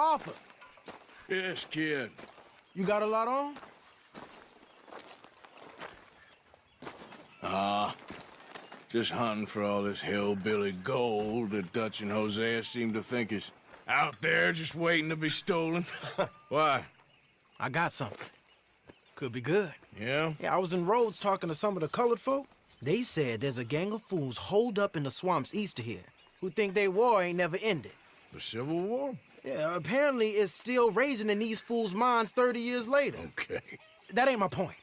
Arthur, Yes, kid. you got a lot on? Just hunting for all this hillbilly gold that Dutch and Hosea seem to think is out there just waiting to be stolen. Why? I got something. Could be good. Yeah? Yeah, I was in Rhodes talking to some of the colored folk. They said there's a gang of fools holed up in the swamps east of here who think their war ain't never ended. The Civil War? Yeah, apparently it's still raging in these fools' minds 30 years later. Okay. That ain't my point.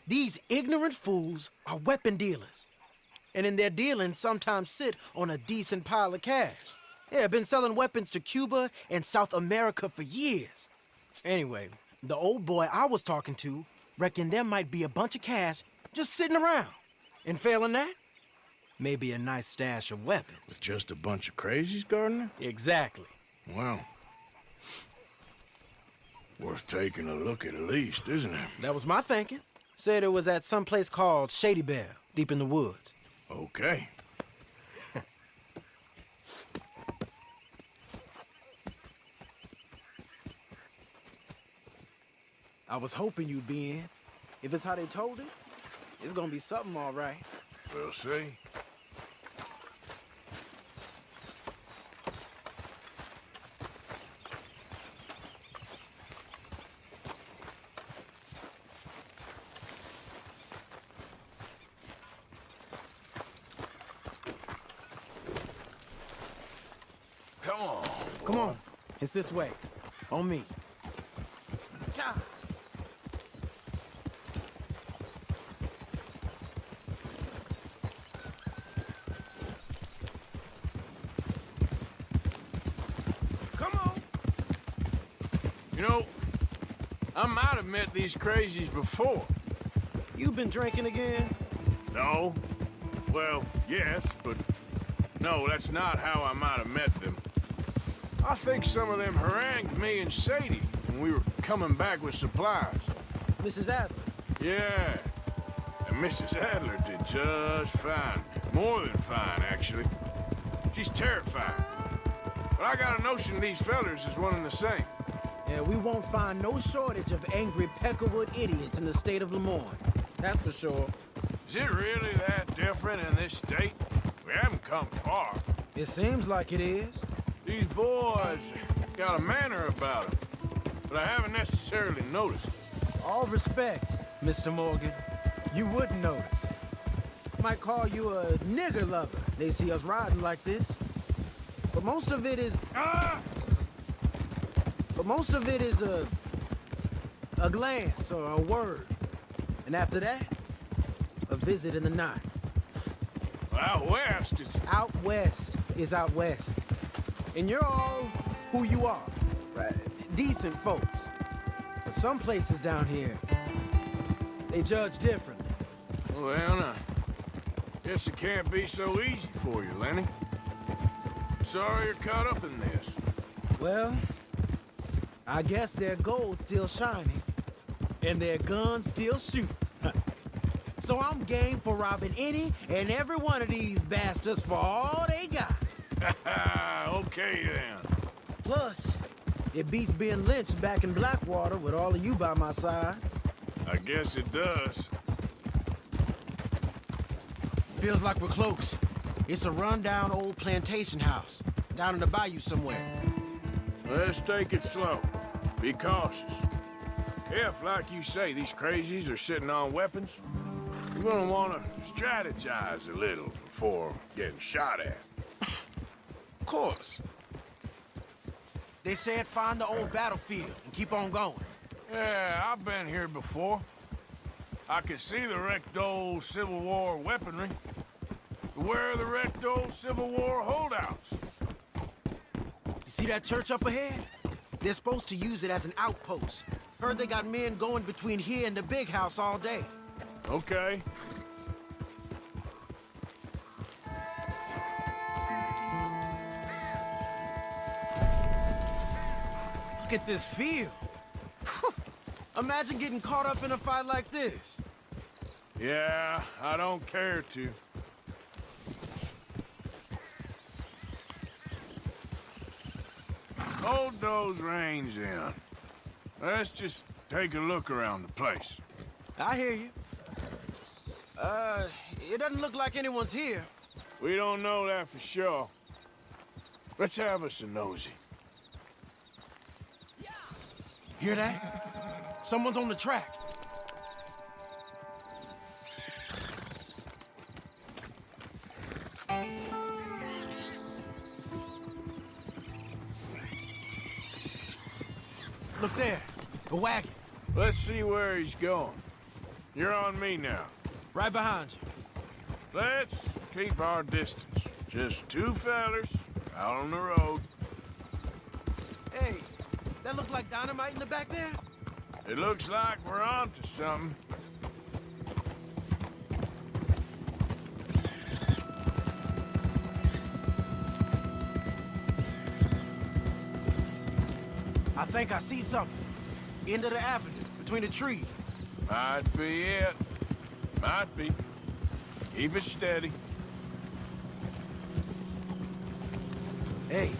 These ignorant fools are weapon dealers. And in their dealing, sometimes sit on a decent pile of cash. Yeah, been selling weapons to Cuba and South America for years. Anyway, the old boy I was talking to reckoned there might be a bunch of cash just sitting around. And failing that, maybe a nice stash of weapons. With just a bunch of crazies, Gardner? Exactly. Well, worth taking a look at least, isn't it? That was my thinking. Said it was at some place called Shady Bear, deep in the woods. Okay. I was hoping you'd be in. If it's how they told it, it's gonna be something all right. We'll see. Come on. Come on, it's this way. On me. Come on. You know, I might have met these crazies before. You been drinking again? No. Well, yes, but no, that's not how I might have met them. I think some of them harangued me and Sadie when we were coming back with supplies. Mrs. Adler. Yeah. And Mrs. Adler did just fine. More than fine, actually. She's terrifying. But I got a notion these fellers is one and the same. Yeah, we won't find no shortage of angry Peckerwood idiots in the state of Lemoyne. That's for sure. Is it really that different in this state? We haven't come far. It seems like it is. These boys got a manner about them, but I haven't necessarily noticed. All respect, Mr. Morgan. You wouldn't notice. Might call you a nigger lover. They see us riding like this. But most of it is... But most of it is a glance or a word. And after that, a visit in the night. Out west, it's... Out west is out west. And you're all who you are. Right? Decent folks. But some places down here, they judge differently. Well, I guess it can't be so easy for you, Lenny. Sorry you're caught up in this. Well, I guess their gold's still shining, and their guns still shoot. So I'm game for robbing any and every one of these bastards for all they got. Okay, then. Plus, it beats being lynched back in Blackwater with all of you by my side. I guess it does. Feels like we're close. It's a rundown old plantation house, down in the bayou somewhere. Let's take it slow. Be cautious. If, like you say, these crazies are sitting on weapons, you're gonna want to strategize a little before getting shot at. Of course. They said find the old battlefield and keep on going. Yeah, I've been here before. I can see the wrecked old Civil War weaponry. But where are the wrecked old Civil War holdouts? You see that church up ahead? They're supposed to use it as an outpost. Heard they got men going between here and the big house all day. Okay. Look at this field. Imagine getting caught up in a fight like this. Yeah, I don't care to. hold those reins in. Let's just take a look around the place. I hear you. It doesn't look like anyone's here. We don't know that for sure. Let's have us a nosy. Hear that? Someone's on the track. Look there, the wagon. Let's see where he's going. You're on me now. Right behind you. Let's keep our distance. Just two fellers out on the road. Hey, that look like dynamite in the back there? It looks like we're onto something. I think I see something. End of the avenue, between the trees. Might be it. Might be. Keep it steady. Hey,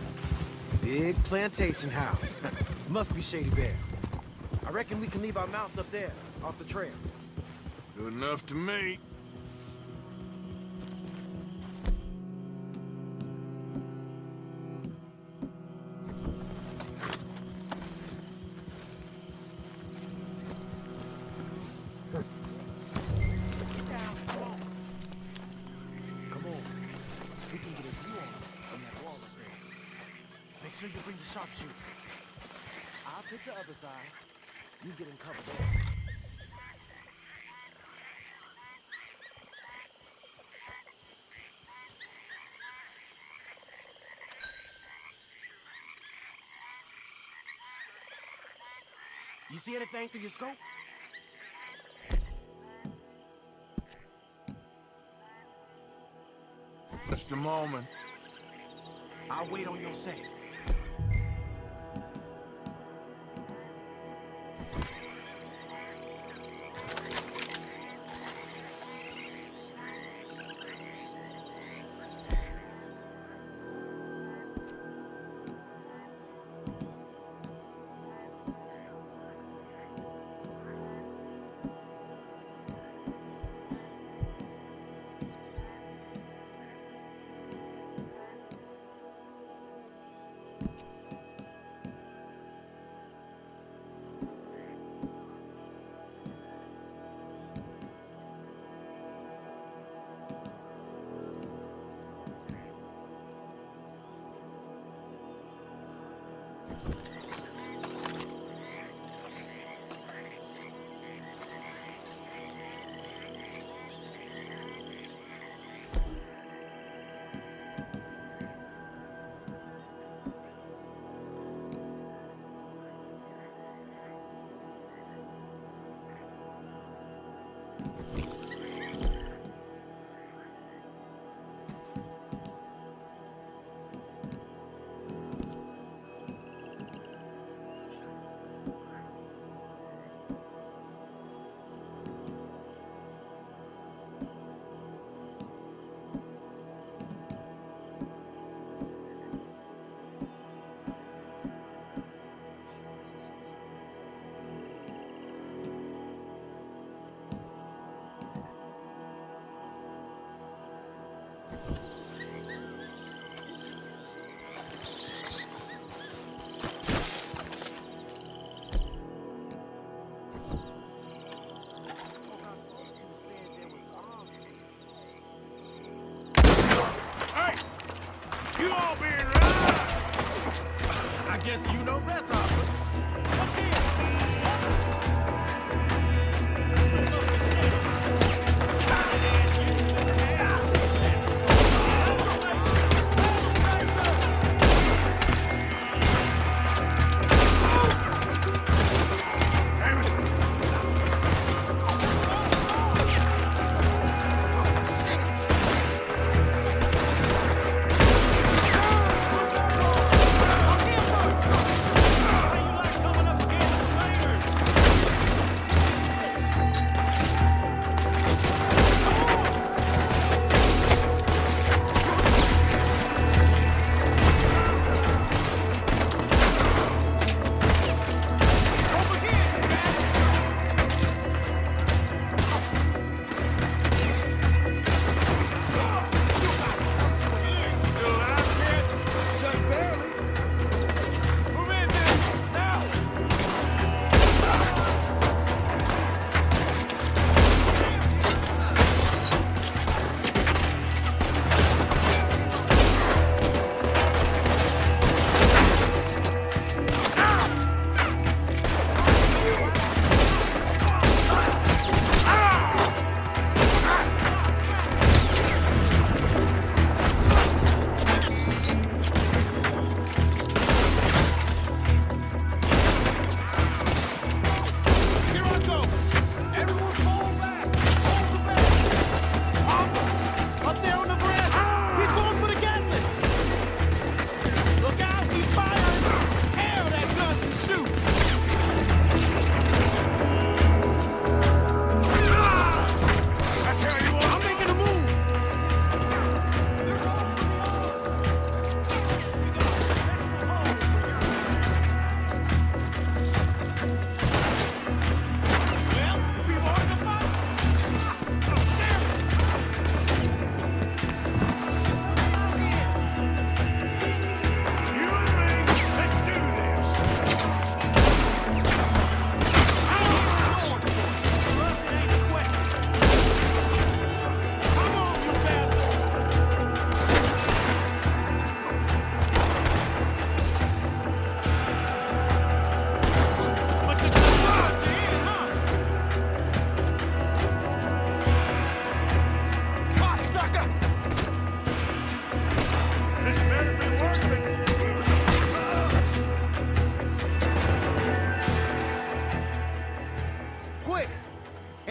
big plantation house. Must be Shady Bear. I reckon we can leave our mounts up there, off the trail. Good enough to me. Come on. We can get a view on them from that wall up there. Make sure you bring the sharpshooter. I'll take the other side. You get in cover there. You see anything through your scope? Just a moment. I'll wait on your say. You all being right? I guess you know best, Hopper.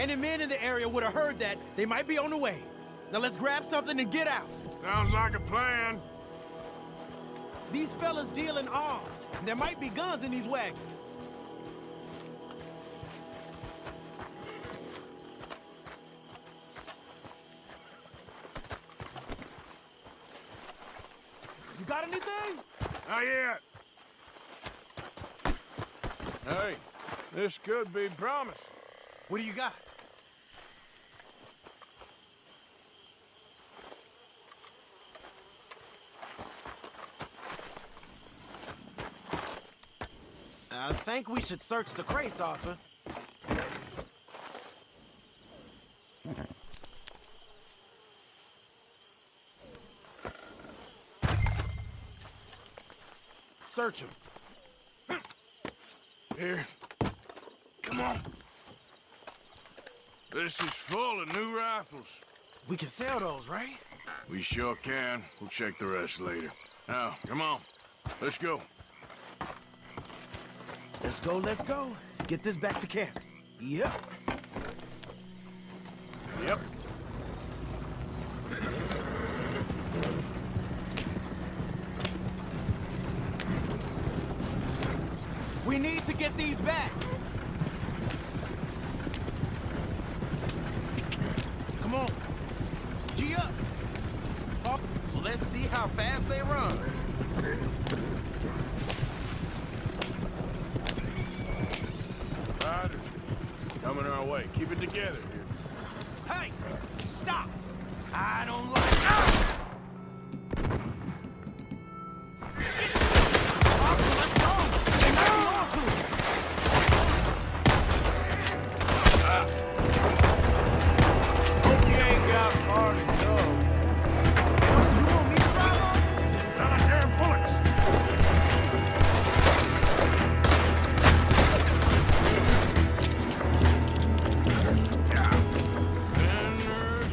Any men in the area would have heard that. They might be on the way. Now let's grab something and get out. Sounds like a plan. These fellas deal in arms. There might be guns in these wagons. You got anything? Not yet. Hey, this could be promising. What do you got? I think we should search the crates, Arthur. Search them. Here. Come on. This is full of new rifles. We can sell those, right? We sure can. We'll check the rest later. Now, come on. Let's go. Let's go, let's go. Get this back to camp. Yep. Yep. We need to get these back. Come on. G up. Oh, well, let's see how fast they run. Riders. Coming our way. Keep it together here. Hey, stop. I don't like... Ah! Let's go. They might be on to us. Hope you ain't got far to go. You want me to drive on? Not a damn bullets.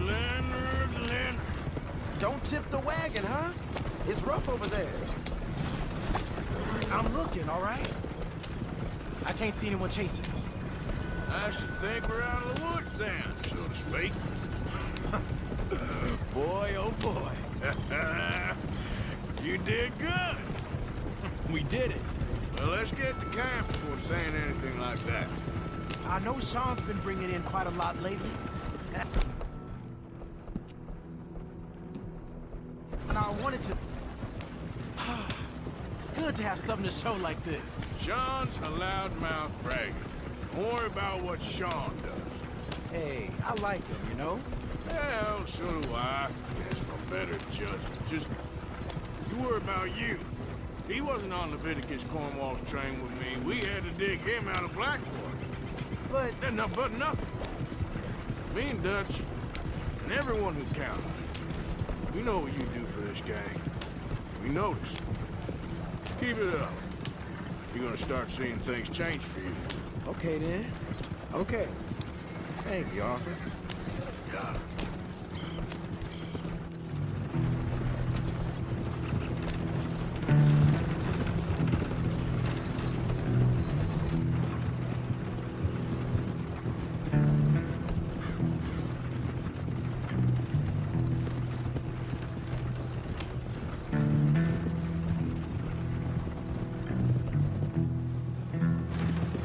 Leonard. Don't tip the wagon, huh? It's rough over there. I'm looking, all right? I can't see anyone chasing us. I should think we're out of the woods then, so to speak. Boy, oh boy. You did good. We did it. Well, let's get to camp before saying anything like that. I know Sean's been bringing in quite a lot lately. And I wanted to... It's good to have something to show like this. Sean's a loudmouth bragger. Don't worry about what Sean does. Hey, I like him, you know? Hell, so do I. That's my better judgment. Just, you worry about you. He wasn't on Leviticus Cornwall's train with me. We had to dig him out of Blackwater. But... But nothing. Me and Dutch, and everyone who counts, we know what you do for this gang. We notice. Keep it up. You're gonna start seeing things change for you. Okay, then. Okay. Thank you, Arthur. Got it.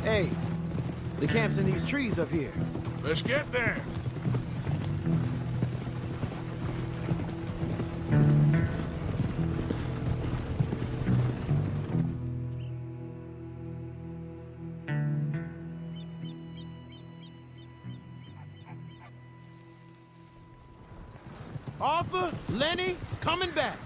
Hey, the camp's in these trees up here. Let's get there. Arthur, Lenny, coming back.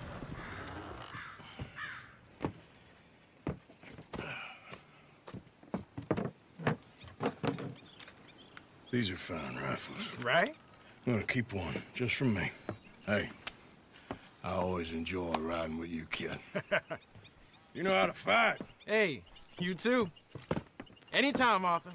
These are fine rifles. Right? I'm gonna keep one, just for me. Hey, I always enjoy riding with you, kid. You know how to fight. Hey, you too. Anytime, Arthur.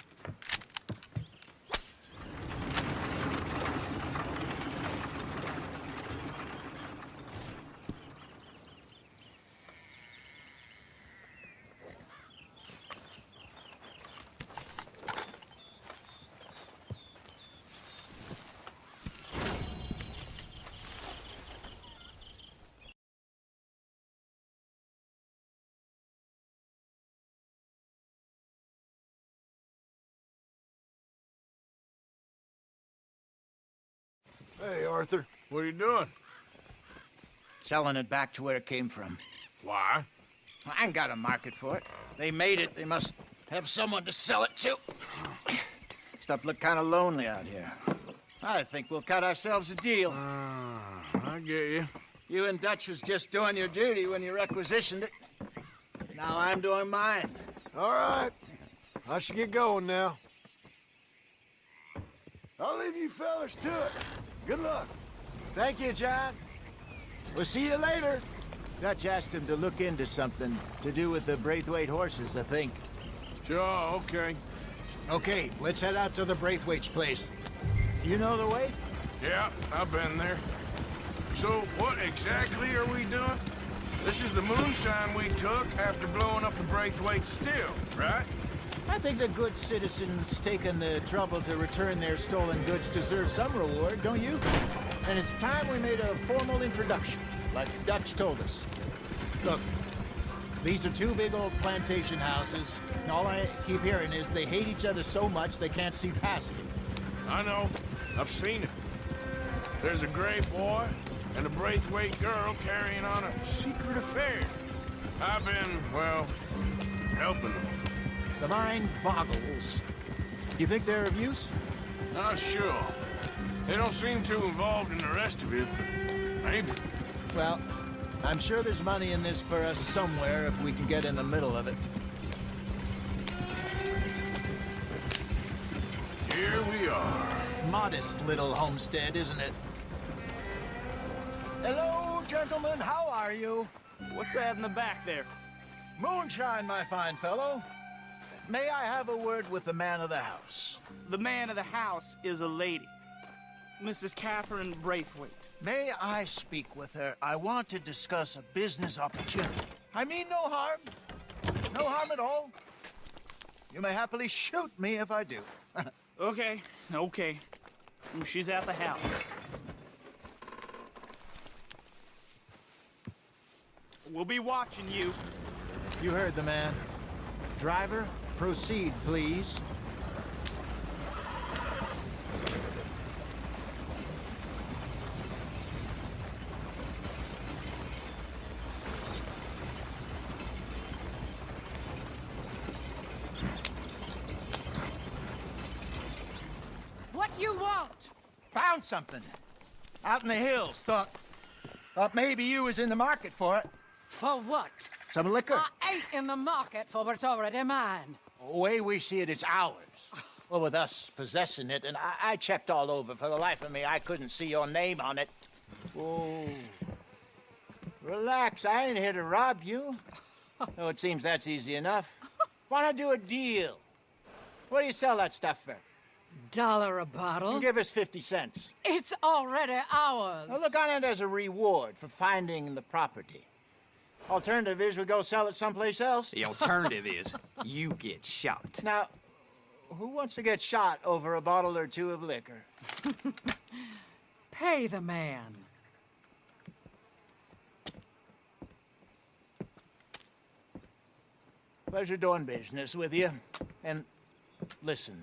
Hey, Arthur. What are you doing? Selling it back to where it came from. Why? I ain't got a market for it. They made it. They must have someone to sell it to. Stuff look kind of lonely out here. I think we'll cut ourselves a deal. I get you. You and Dutch was just doing your duty when you requisitioned it. Now I'm doing mine. All right. I should get going now. I'll leave you fellas to it. Good luck. Thank you, John. We'll see you later. Dutch asked him to look into something to do with the Braithwaite horses, I think. Sure, okay. Okay, let's head out to the Braithwaite's place. You know the way? Yeah, I've been there. So, what exactly are we doing? This is the moonshine we took after blowing up the Braithwaite still, right? I think the good citizens taking the trouble to return their stolen goods deserve some reward, don't you? And it's time we made a formal introduction, like Dutch told us. Look, these are two big old plantation houses. And all I keep hearing is they hate each other so much they can't see past it. I know. I've seen it. There's a gray boy and a Braithwaite girl carrying on a secret affair. I've been, well, helping them. The mind boggles. You think they're of use? Not sure. They don't seem too involved in the rest of it, but maybe. Well, I'm sure there's money in this for us somewhere if we can get in the middle of it. Here we are. Modest little homestead, isn't it? Hello, gentlemen. How are you? What's that in the back there? Moonshine, my fine fellow. May I have a word with the man of the house? The man of the house is a lady. Mrs. Catherine Braithwaite. May I speak with her? I want to discuss a business opportunity. I mean no harm. No harm at all. You may happily shoot me if I do. Okay. She's at the house. We'll be watching you. You heard the man. Driver, proceed, please. What you want? Found something. Out in the hills. Thought maybe you was in the market for it. For what? Some liquor. I ain't in the market for what's already mine. The way we see it, it's ours. Well, with us possessing it, and I checked all over. For the life of me, I couldn't see your name on it. Oh. Relax, I ain't here to rob you. Though it seems that's easy enough. Wanna do a deal? What do you sell that stuff for? $1 a bottle? Give us 50 cents. It's already ours. Now look on it as a reward for finding the property. Alternative is we go sell it someplace else. The alternative is you get shot. Now, who wants to get shot over a bottle or two of liquor? Pay the man. Pleasure doing business with you. And listen,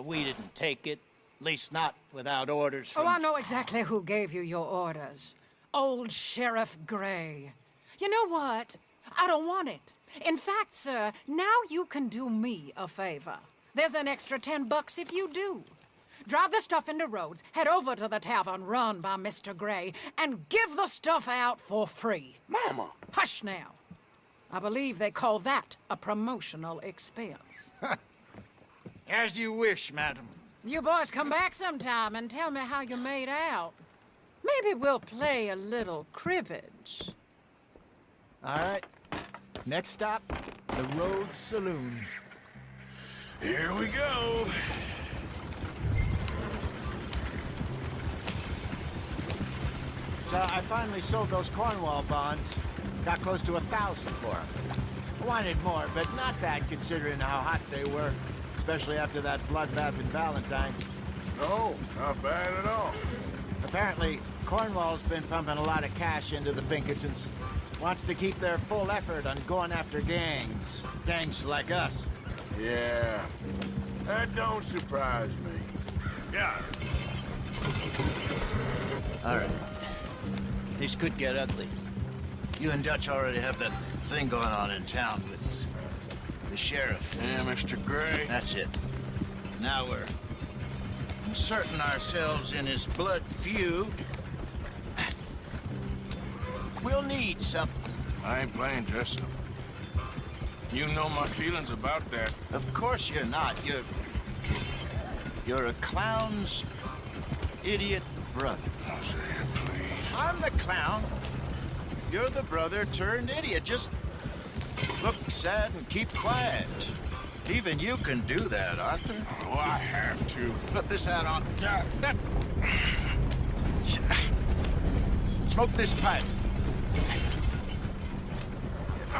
we didn't take it. At least not without orders from... Oh, I know exactly who gave you your orders. Old Sheriff Gray. You know what? I don't want it. In fact, sir, now you can do me a favor. There's an extra $10 if you do. Drive the stuff into Rhodes, head over to the tavern run by Mr. Gray, and give the stuff out for free. Mama! Hush now. I believe they call that a promotional expense. As you wish, madam. You boys come back sometime and tell me how you made out. Maybe we'll play a little cribbage. All right. Next stop, the Rhodes Saloon. Here we go. So I finally sold those Cornwall bonds. Got close to 1,000 for them. I wanted more, but not bad considering how hot they were, especially after that bloodbath in Valentine. No, not bad at all. Apparently, Cornwall's been pumping a lot of cash into the Pinkertons. Wants to keep their full effort on going after gangs. Gangs like us. Yeah, that don't surprise me. Yeah, All right. This could get ugly. You and Dutch already have that thing going on in town with the sheriff. Yeah, Mr. Gray. That's it. Now we're inserting ourselves in his blood feud. We'll need something. I ain't playing dress up. You know my feelings about that. Of course you're not. You're a clown's idiot brother. Hosea, please. I'm the clown. You're the brother turned idiot. Just look sad and keep quiet. Even you can do that, Arthur. Oh, I have to. Put this hat on. Smoke this pipe.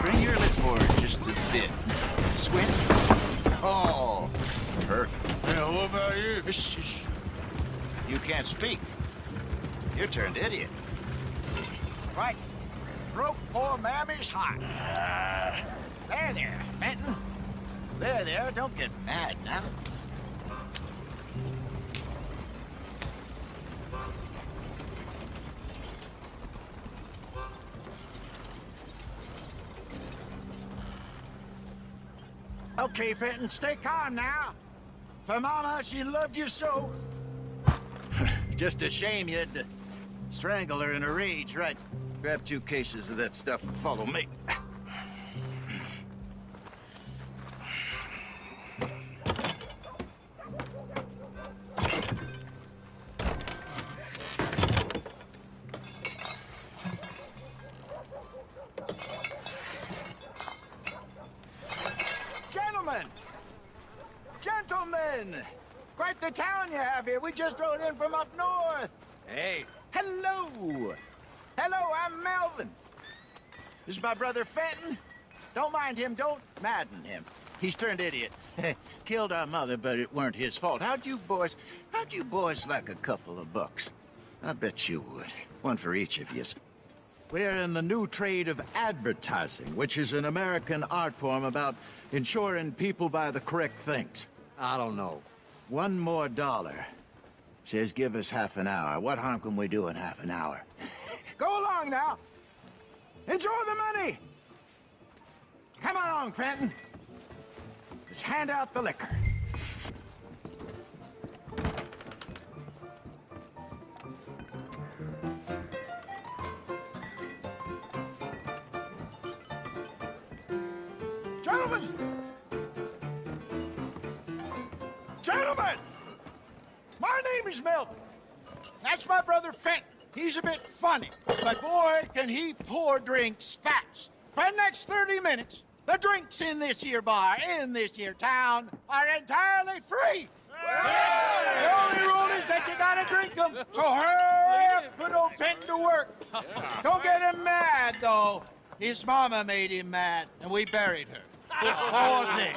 Bring your lip forward just a bit. Squint. Oh, perfect. Yeah, what about you? Shh, shh. You can't speak. You're turned idiot. Right. Broke poor Mammy's heart. There, Fenton. There, don't get mad now. Okay, Fenton, stay calm now. For Mama, she loved you so. Just a shame you had to strangle her in a rage, right? Grab 2 cases of that stuff and follow me. Gentlemen! Quite the town you have here. We just rode in from up north. Hey. Hello. Hello, I'm Melvin. This is my brother Fenton. Don't mind him. Don't madden him. He's turned idiot. Killed our mother, but it weren't his fault. How'd you boys like a couple of bucks? I bet you would. One for each of yous. We're in the new trade of advertising, which is an American art form about ensuring people buy the correct things. I don't know. $1 more. Says give us half an hour. What harm can we do in half an hour? Go along now. Enjoy the money. Come along, Fenton. Let's hand out the liquor. Gentlemen! My name is Melvin. That's my brother Fenton. He's a bit funny, but boy, can he pour drinks fast. For the next 30 minutes, the drinks in this here bar, in this here town, are entirely free. The only rule is that you gotta drink them. So hurry up, put old Fenton to work. Don't get him mad, though. His mama made him mad, and we buried her. Poor thing.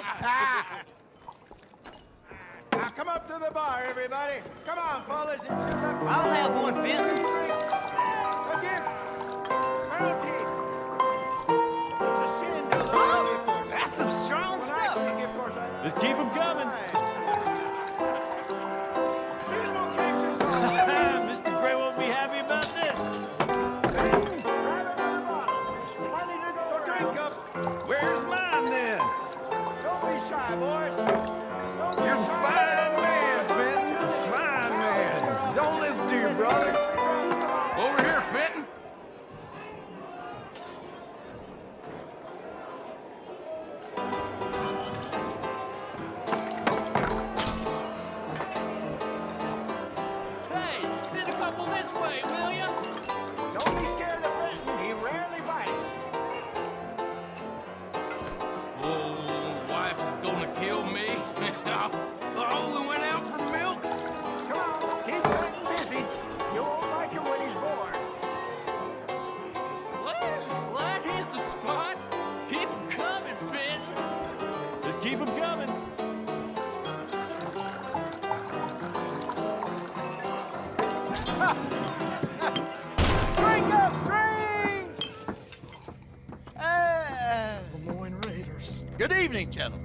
Now come up to the bar, everybody. Come on, fellas. I'll have one, Fenton. Again. Bounty. It's a sin to lose. Oh, that's some strong stuff. Just keep them coming. Mr. Gray won't be happy about this. Where's mine then? Don't be shy, boys. You're a fine man, Fenton. A fine man. Don't listen to your brother. Over here, Fenton. Hey, send a couple this way, will ya? Don't be scared of Fenton. He rarely bites. Oh, wife is gonna kill me. I only went out for milk. Come on, keep Fenton busy. You won't like him when he's bored. Well, that hit the spot. Keep 'em coming, Fenton. Just keep them coming. Drink up, drink! Lemoyne Raiders. Good evening, gentlemen.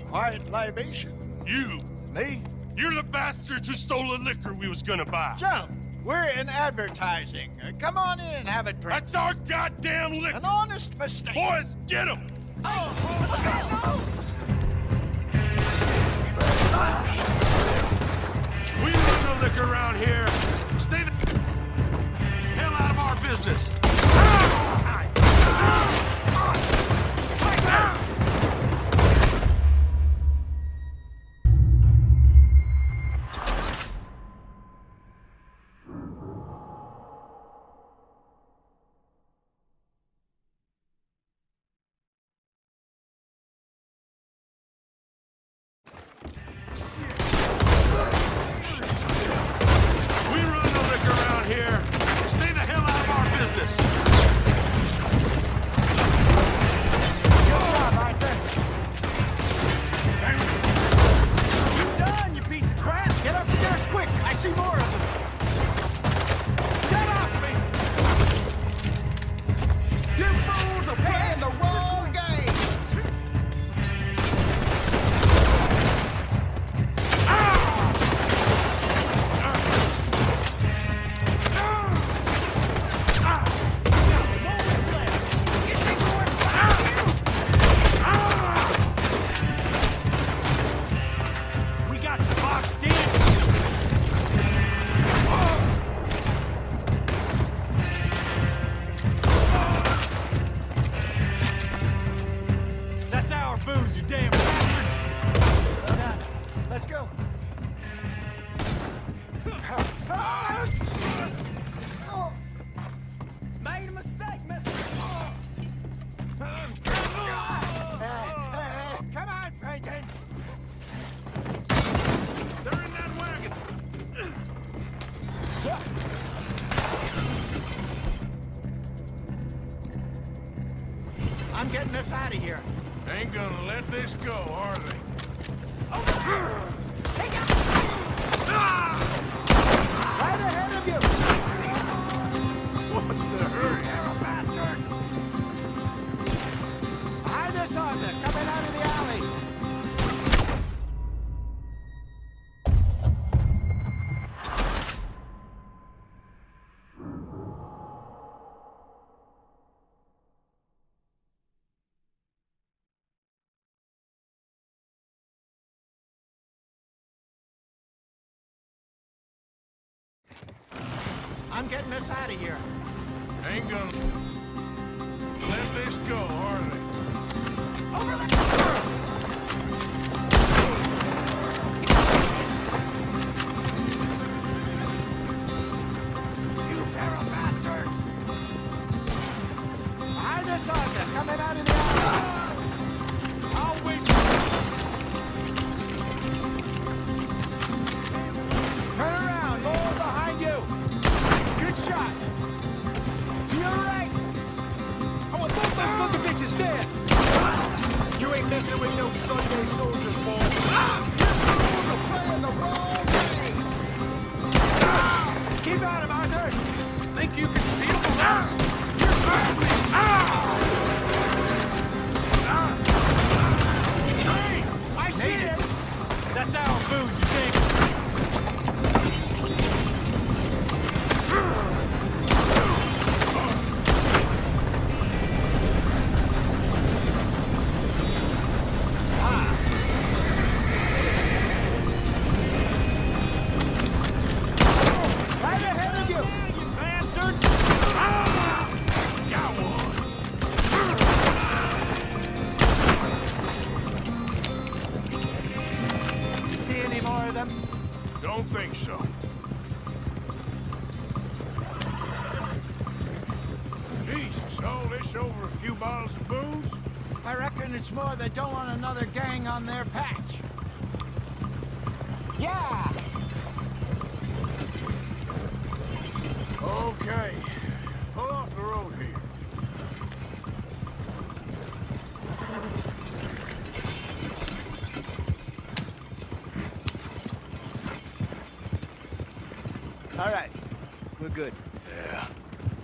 Quiet libation. You. Me? You're the bastards who stole the liquor we was gonna buy. Jump! We're in advertising. Come on in and have it drink. That's our goddamn liquor. An honest mistake. Boys, get him! We run no liquor around here. Stay the hell out of our business. We run no liquor around here. Stay the hell out of our business. Good job, Arthur. You done, you piece of crap? Get upstairs quick. I see more of them. Get off me! You fools are playing the wrong game. We got you boxed in. That's our booze, you damn bastards. Let's go. Made a mistake, mister. Come on, Franklin. They're in that wagon. I'm getting us out of here. Ain't gonna let this go, are they? Right ahead of you. What's the hurry? Bastards. Behind us, Arthur. Coming out of the alley. I'm getting us out of here. Ain't gonna let this go, are they? You pair of bastards! Behind us, Arthur. Coming out of the alley. I'll wait. Turn around. More behind you. Good shot. You're right. I want both those sons of bitches dead. You ain't messing with no Sunday soldiers, boy. You're playing the wrong game. Keep at him, Arthur. Think you can steal from us? Hey, I see it. That's our booze, you damn. Right ahead of you. You bastard. Got one. You see any more of them? Don't think so. Jesus, all this over a few bottles of booze? I reckon it's more they don't want another gang on their patch. Yeah! Okay. Pull off the road here. All right. We're good. Yeah.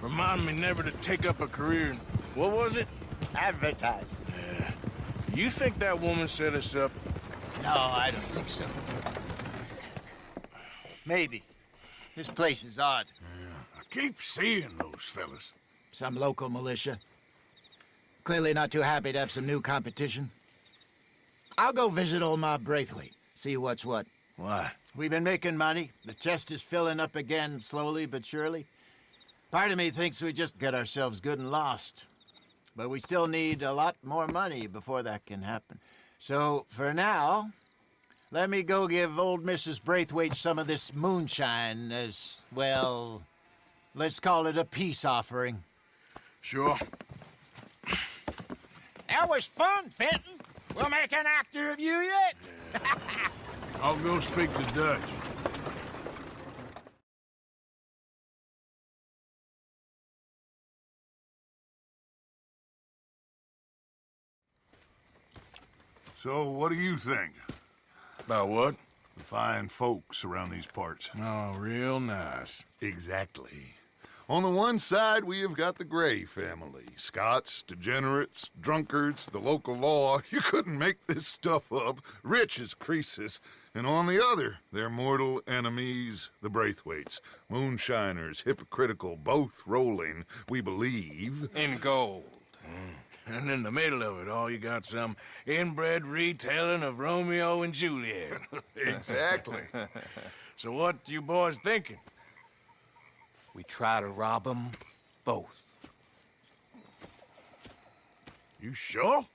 Remind me never to take up a career in... What was it? Advertising. You think that woman set us up? No, I don't think so. maybe. This place is odd. Yeah, I keep seeing those fellas. Some local militia. Clearly not too happy to have some new competition. I'll go visit old Mob Braithwaite, see what's what. Why? We've been making money. The chest is filling up again, slowly but surely. Part of me thinks we just get ourselves good and lost. But we still need a lot more money before that can happen. So, for now, let me go give old Mrs. Braithwaite some of this moonshine as, well, let's call it a peace offering. Sure. That was fun, Fenton. We'll make an actor of you yet. I'll go speak to Dutch. So, what do you think? About what? The fine folks around these parts. Oh, real nice. Exactly. On the one side, we have got the Gray family. Scots, degenerates, drunkards, the local law. You couldn't make this stuff up. Rich as Croesus. And on the other, their mortal enemies, the Braithwaites. Moonshiners, hypocritical, both rolling, we believe. In gold. And in the middle of it all, you got some inbred retelling of Romeo and Juliet. Exactly. So what you boys thinking? We try to rob them both. You sure?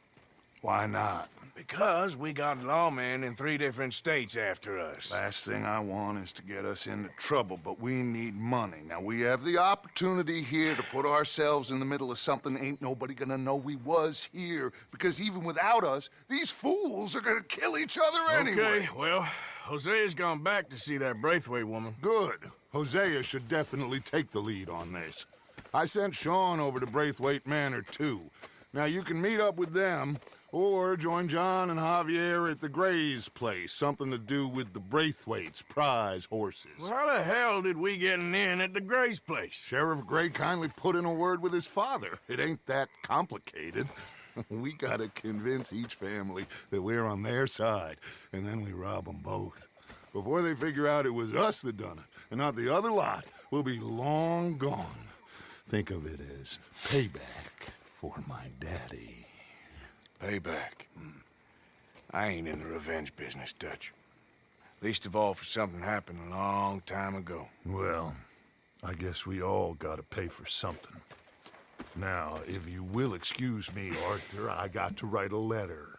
Why not? Because we got lawmen in 3 different states after us. Last thing I want is to get us into trouble, but we need money. Now, we have the opportunity here to put ourselves in the middle of something ain't nobody gonna know we was here, because even without us, these fools are gonna kill each other anyway. Okay, well, Hosea's gone back to see that Braithwaite woman. Good. Hosea should definitely take the lead on this. I sent Sean over to Braithwaite Manor, too. Now, you can meet up with them, or join John and Javier at the Gray's place. Something to do with the Braithwaite's prize horses. Well, how the hell did we get in at the Gray's place? Sheriff Gray kindly put in a word with his father. It ain't that complicated. We gotta convince each family that we're on their side, and then we rob them both. Before they figure out it was us that done it, and not the other lot, we'll be long gone. Think of it as payback for my daddy. Payback. I ain't in the revenge business, Dutch. Least of all for something happened a long time ago. Well, I guess we all gotta pay for something. Now, if you will excuse me, Arthur, I got to write a letter.